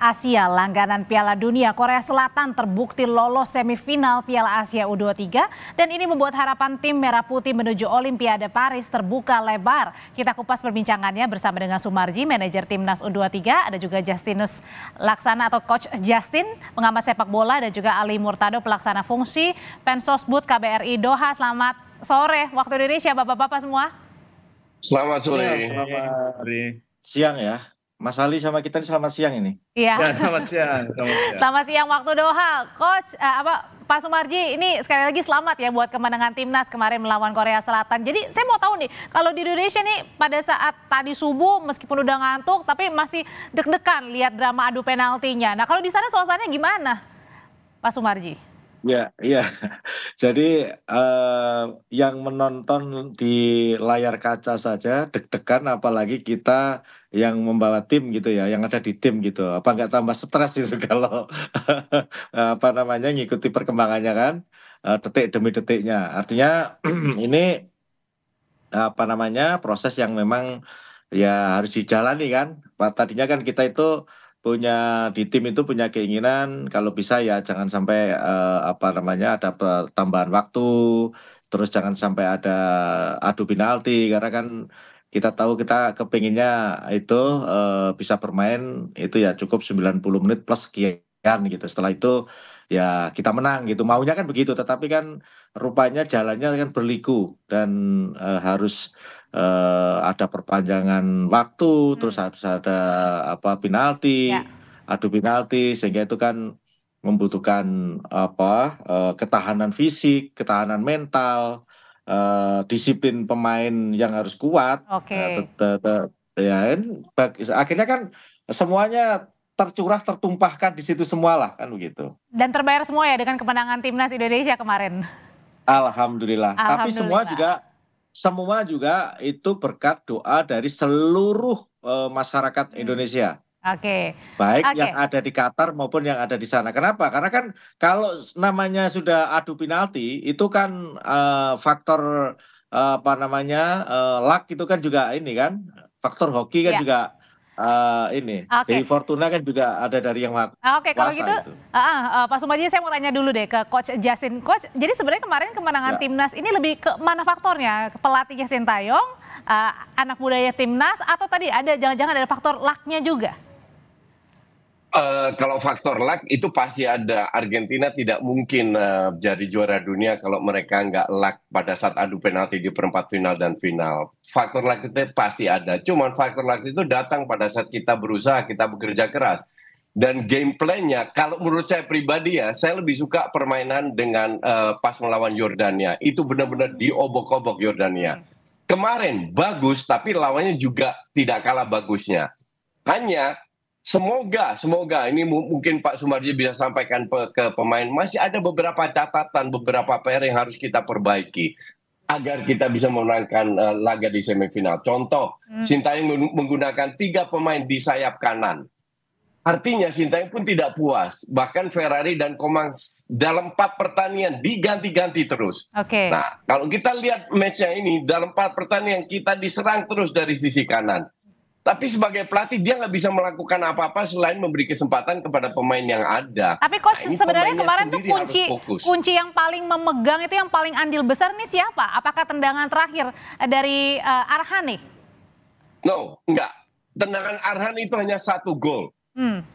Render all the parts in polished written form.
Asia langganan Piala Dunia, Korea Selatan terbukti lolos semifinal Piala Asia U23 dan ini membuat harapan tim Merah Putih menuju Olimpiade Paris terbuka lebar. Kita kupas perbincangannya bersama dengan Sumarji, manajer Timnas U23, ada juga Justinus Laksana atau Coach Justin, pengamat sepak bola, dan juga Ali Murtado, pelaksana fungsi Pensosbud KBRI Doha. Selamat sore waktu Indonesia Bapak-bapak semua. Selamat sore. Selamat siang ya. Mas Ali sama kita ini selamat siang ini. Iya. Ya, selamat siang. Selamat siang waktu Doha. Coach, Pak Sumarji, ini sekali lagi selamat ya buat kemenangan Timnas kemarin melawan Korea Selatan. Jadi saya mau tahu nih, kalau di Indonesia nih pada saat tadi subuh meskipun udah ngantuk tapi masih deg-degan lihat drama adu penaltinya. Nah kalau di sana suasananya gimana, Pak Sumarji? Ya, iya. Jadi yang menonton di layar kaca saja deg-degan, apalagi kita yang membawa tim gitu ya, yang ada di tim gitu. Apa nggak tambah stres gitu kalau apa namanya ngikuti perkembangannya kan, detik demi detiknya. Artinya ini apa namanya proses yang memang ya harus dijalani kan. Tadinya kan kita itu di tim itu punya keinginan kalau bisa ya jangan sampai apa namanya ada tambahan waktu, terus jangan sampai ada adu penalti karena kan kita tahu kita kepinginnya itu bisa bermain itu ya cukup 90 menit plus sekian gitu. Setelah itu ya kita menang gitu. Maunya kan begitu, tetapi kan rupanya jalannya kan berliku dan harus ada perpanjangan waktu, terus harus ada apa penalti, adu penalti, sehingga itu kan membutuhkan apa ketahanan fisik, ketahanan mental, disiplin pemain yang harus kuat. Oke. Ya, akhirnya kan semuanya tercurah, tertumpahkan di situ semua lah kan begitu. Dan terbayar semua ya dengan kemenangan Timnas Indonesia kemarin. Alhamdulillah. Tapi semua juga itu berkat doa dari seluruh masyarakat Indonesia. Oke. Baik yang ada di Qatar maupun yang ada di sana. Kenapa? Karena kan kalau namanya sudah adu penalti itu kan faktor apa namanya luck itu kan juga ini kan, faktor hoki kan juga ini. Dewi Fortuna kan juga ada dari yang Oke, kalau gitu Pak Sumarji saya mau tanya dulu deh ke Coach Justin. Coach, jadi sebenarnya kemarin kemenangan Timnas ini lebih ke mana faktornya? Pelatihnya Sintayong, anak mudanya Timnas, atau tadi ada jangan-jangan ada faktor luck-nya juga? Kalau faktor luck itu pasti ada. Argentina tidak mungkin jadi juara dunia kalau mereka nggak luck pada saat adu penalti di perempat final dan final. Faktor luck itu pasti ada. Cuman faktor luck itu datang pada saat kita berusaha, kita bekerja keras. Dan gameplaynya, kalau menurut saya pribadi ya, saya lebih suka permainan dengan pas melawan Yordania. Itu benar-benar diobok-obok Yordania. Kemarin bagus, tapi lawannya juga tidak kalah bagusnya. Hanya Semoga ini mungkin Pak Sumarji bisa sampaikan ke pemain, masih ada beberapa catatan, beberapa PR yang harus kita perbaiki agar kita bisa memenangkan laga di semifinal. Contoh, Sintayong menggunakan 3 pemain di sayap kanan. Artinya Sintayong pun tidak puas. Bahkan Ferrari dan Komang dalam 4 pertandingan diganti-ganti terus. Nah, kalau kita lihat matchnya ini, dalam 4 pertandingan kita diserang terus dari sisi kanan. Tapi sebagai pelatih dia nggak bisa melakukan apa-apa selain memberi kesempatan kepada pemain yang ada. Tapi Coach sebenarnya kemarin tuh kunci yang paling memegang itu yang paling andil besar nih siapa? Apakah tendangan terakhir dari Arhan nih? No, enggak. Tendangan Arhan itu hanya 1 gol.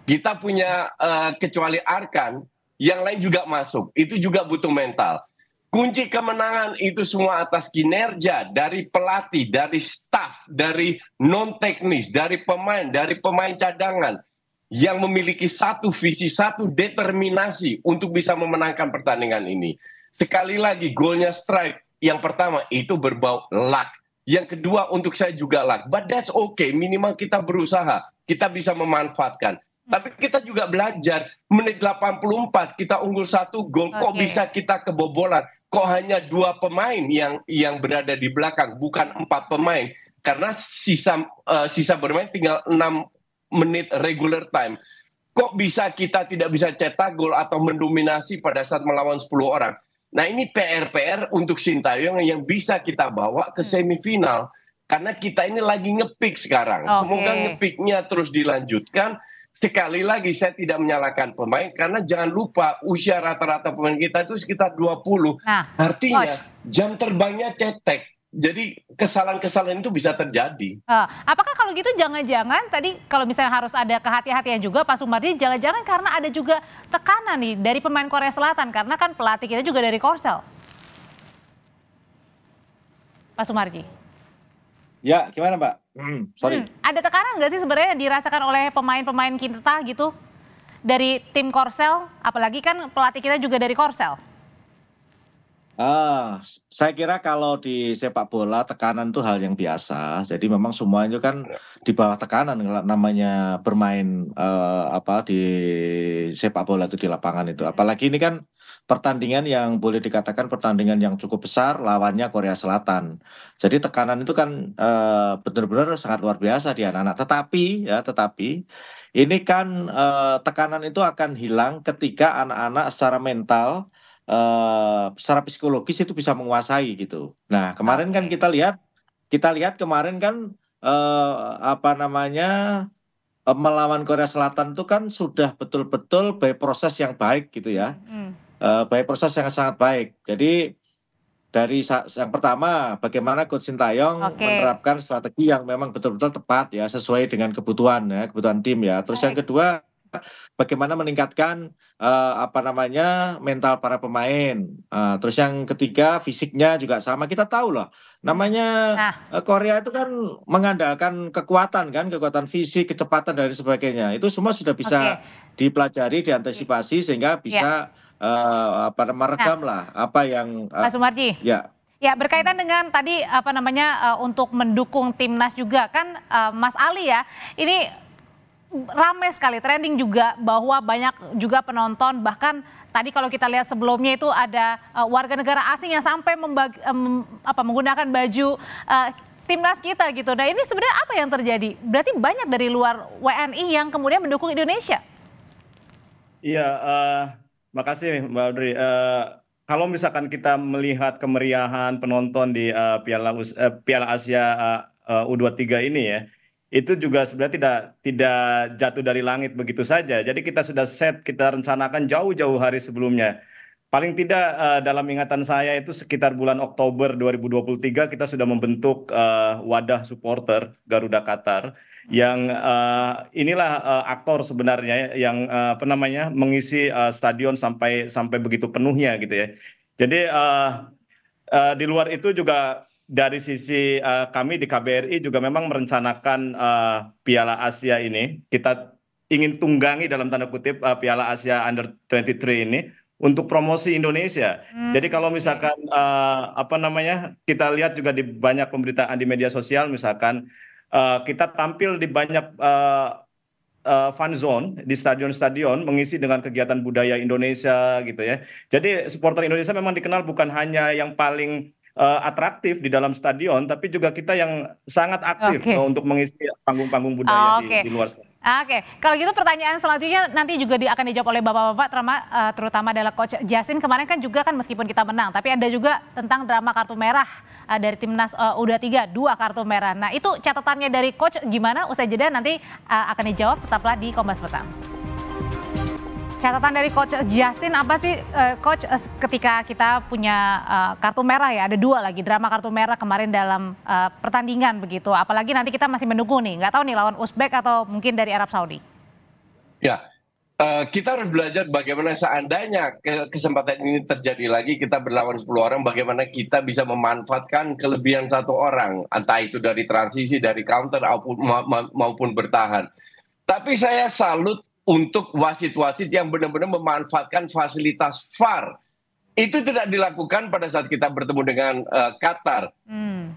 Kita punya kecuali Arkan, yang lain juga masuk. Itu juga butuh mental. Kunci kemenangan itu semua atas kinerja dari pelatih, dari staf, dari non-teknis, dari pemain cadangan yang memiliki satu visi, satu determinasi untuk bisa memenangkan pertandingan ini. Sekali lagi golnya strike yang pertama itu berbau luck. Yang kedua untuk saya juga luck. But that's okay, minimal kita berusaha, kita bisa memanfaatkan. Tapi kita juga belajar, menit 84 kita unggul 1 gol, kok bisa kita kebobolan? Kok hanya 2 pemain yang berada di belakang, bukan 4 pemain? Karena sisa bermain tinggal 6 menit regular time. Kok bisa kita tidak bisa cetak gol atau mendominasi pada saat melawan 10 orang? Nah ini PR untuk Sintayong yang bisa kita bawa ke semifinal. Karena kita ini lagi nge-pick sekarang. Semoga nge-picknya terus dilanjutkan. sekali lagi saya tidak menyalahkan pemain karena jangan lupa usia rata-rata pemain kita itu sekitar 20. Nah, Artinya Coach, jam terbangnya cetek. Jadi kesalahan-kesalahan itu bisa terjadi. apakah kalau gitu jangan-jangan tadi kalau misalnya harus ada kehati-hatian juga Pak Sumardi, jangan-jangan karena ada juga tekanan nih dari pemain Korea Selatan karena kan pelatih kita juga dari Korsel. Pak Sumardi. Ya, gimana Mbak? Sorry. Ada tekanan nggak sih sebenarnya yang dirasakan oleh pemain-pemain kita gitu dari tim Korsel, apalagi kan pelatih kita juga dari Korsel. Saya kira kalau di sepak bola tekanan itu hal yang biasa. Jadi memang semua itu kan di bawah tekanan kalau namanya bermain di sepak bola itu di lapangan itu. Apalagi ini kan pertandingan yang boleh dikatakan pertandingan yang cukup besar lawannya Korea Selatan. Jadi tekanan itu kan benar-benar sangat luar biasa di anak-anak. Tetapi ini kan tekanan itu akan hilang ketika anak-anak secara mental secara psikologis itu bisa menguasai gitu. Nah, kemarin kan Oke. kita lihat kemarin kan melawan Korea Selatan itu kan sudah betul-betul by proses yang baik gitu ya. By proses yang sangat baik. Jadi dari yang pertama bagaimana Coach Sintayong Oke. menerapkan strategi yang memang betul-betul tepat ya sesuai dengan kebutuhan kebutuhan tim ya. Terus yang Baik. kedua bagaimana meningkatkan mental para pemain. Terus yang ketiga fisiknya juga sama. Kita tahu loh, namanya Nah, Korea itu kan mengandalkan kekuatan fisik, kecepatan dan sebagainya. Itu semua sudah oke. bisa dipelajari, diantisipasi sehingga Ya. bisa Nah, meredam lah apa yang Pak Sumardi. ya. Ya, berkaitan dengan tadi untuk mendukung timnas juga kan Mas Ali ya. Ini ramai sekali trending juga bahwa banyak juga penonton, bahkan tadi kalau kita lihat sebelumnya itu ada warga negara asing yang sampai menggunakan baju timnas kita gitu. Nah, ini sebenarnya apa yang terjadi? Berarti banyak dari luar WNI yang kemudian mendukung Indonesia. Iya, makasih Mbak Audrey. Kalau misalkan kita melihat kemeriahan penonton di Piala Asia U23 ini ya, itu juga sebenarnya tidak jatuh dari langit begitu saja. Jadi kita sudah kita rencanakan jauh-jauh hari sebelumnya. Paling tidak dalam ingatan saya itu sekitar bulan Oktober 2023 kita sudah membentuk wadah supporter Garuda Qatar yang inilah aktor sebenarnya yang mengisi stadion sampai begitu penuhnya gitu ya. Jadi di luar itu juga dari sisi kami di KBRI juga memang merencanakan Piala Asia ini. Kita ingin tunggangi dalam tanda kutip Piala Asia Under 23 ini untuk promosi Indonesia. Jadi kalau misalkan kita lihat juga di banyak pemberitaan di media sosial misalkan kita tampil di banyak fan zone di stadion-stadion mengisi dengan kegiatan budaya Indonesia gitu ya. Jadi supporter Indonesia memang dikenal bukan hanya yang paling atraktif di dalam stadion, tapi juga kita yang sangat aktif untuk mengisi panggung-panggung budaya di luar stadion. Oke, kalau gitu pertanyaan selanjutnya nanti juga akan dijawab oleh bapak-bapak, terutama adalah Coach Justin. Kemarin kan juga kan meskipun kita menang, tapi ada juga tentang drama kartu merah dari timnas U23, 2 kartu merah. Nah itu catatannya dari Coach gimana? Usai jeda nanti akan dijawab, tetaplah di Kompas Petang. Catatan dari Coach Justin apa sih Coach ketika kita punya kartu merah ya, ada 2 lagi drama kartu merah kemarin dalam pertandingan begitu, apalagi nanti kita masih menunggu nih, nggak tahu nih lawan Uzbek atau mungkin dari Arab Saudi. Ya, kita harus belajar bagaimana seandainya kesempatan ini terjadi lagi, kita berlawan 10 orang, bagaimana kita bisa memanfaatkan kelebihan 1 orang, entah itu dari transisi, dari counter maupun bertahan. Tapi saya salut untuk wasit-wasit yang benar-benar memanfaatkan fasilitas VAR. Itu tidak dilakukan pada saat kita bertemu dengan Qatar.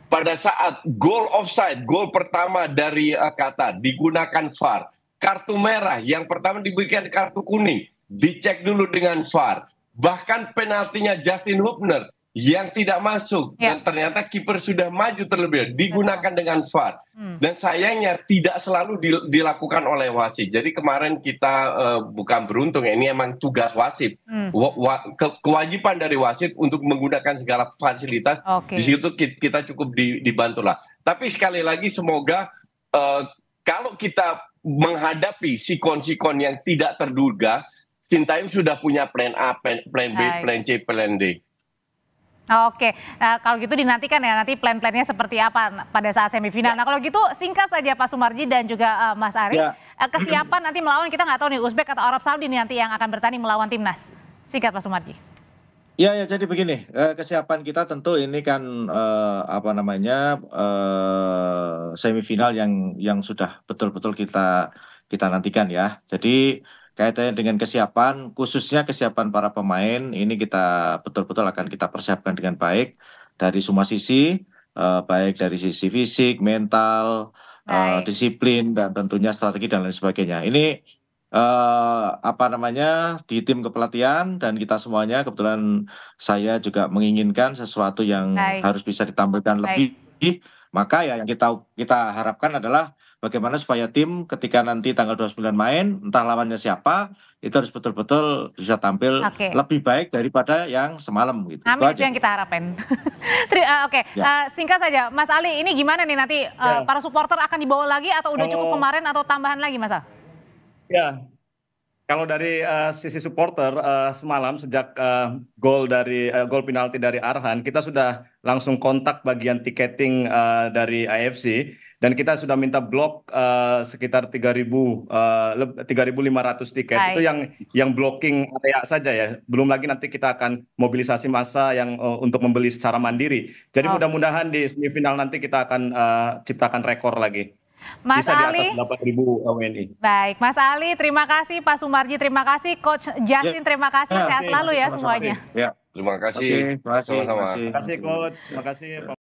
Pada saat gol offside, gol pertama dari Qatar, digunakan VAR. Kartu merah, yang pertama diberikan kartu kuning, dicek dulu dengan VAR. Bahkan penaltinya Justin Hubner yang tidak masuk, dan ternyata kiper sudah maju terlebih, digunakan dengan VAR. Dan sayangnya tidak selalu dilakukan oleh wasit. Jadi kemarin kita bukan beruntung, ini emang tugas wasit. Kewajiban dari wasit untuk menggunakan segala fasilitas. Di situ kita cukup dibantu lah. Tapi sekali lagi semoga kalau kita menghadapi sikon-sikon yang tidak terduga, Sintayong sudah punya plan A, plan B, Baik. plan C, plan D. Oke, kalau gitu dinantikan ya nanti plan-plannya seperti apa pada saat semifinal. Nah kalau gitu singkat saja Pak Sumarji dan juga Mas Ari, Ya. kesiapan nanti melawan kita nggak tahu nih Uzbek atau Arab Saudi nanti yang akan bertanding melawan timnas. Singkat Pak Sumarji. Ya, ya, jadi begini, kesiapan kita tentu ini kan apa namanya semifinal yang sudah betul-betul kita nantikan ya. Jadi kaitannya dengan kesiapan, khususnya kesiapan para pemain, ini kita betul-betul akan kita persiapkan dengan baik dari semua sisi, baik dari sisi fisik, mental, Baik. disiplin, dan tentunya strategi dan lain sebagainya. Ini apa namanya di tim kepelatihan dan kita semuanya kebetulan saya juga menginginkan sesuatu yang Baik. harus bisa ditampilkan Baik. lebih, maka ya yang kita harapkan adalah bagaimana supaya tim ketika nanti tanggal 29 main, entah lawannya siapa, itu harus betul-betul bisa tampil Oke. lebih baik daripada yang semalam gitu. Itu Amin, itu aja. yang kita harapkan. Oke, Ya. singkat saja, Mas Ali, ini gimana nih nanti Ya. para supporter akan dibawa lagi atau udah cukup Kalau- kemarin atau tambahan lagi, Mas Al? Ya, kalau dari sisi supporter semalam sejak gol penalti dari Arhan, kita sudah langsung kontak bagian tiketing dari AFC dan kita sudah minta blok sekitar 3.500 tiket. Itu Baik. yang blocking area saja ya. Belum lagi nanti kita akan mobilisasi massa yang untuk membeli secara mandiri. Jadi Oke. mudah-mudahan di semifinal nanti kita akan ciptakan rekor lagi. Mas Bisa di Ali, atas 8.000 WNI. baik. Mas Ali, terima kasih. Pak Sumarji, terima kasih. Coach Justin, terima kasih. Ya, Sehat selalu ya sama-sama. semuanya. Ya. Terima kasih. Oke, terima kasih. Sama-sama. Terima kasih. Terima kasih coach, terima kasih.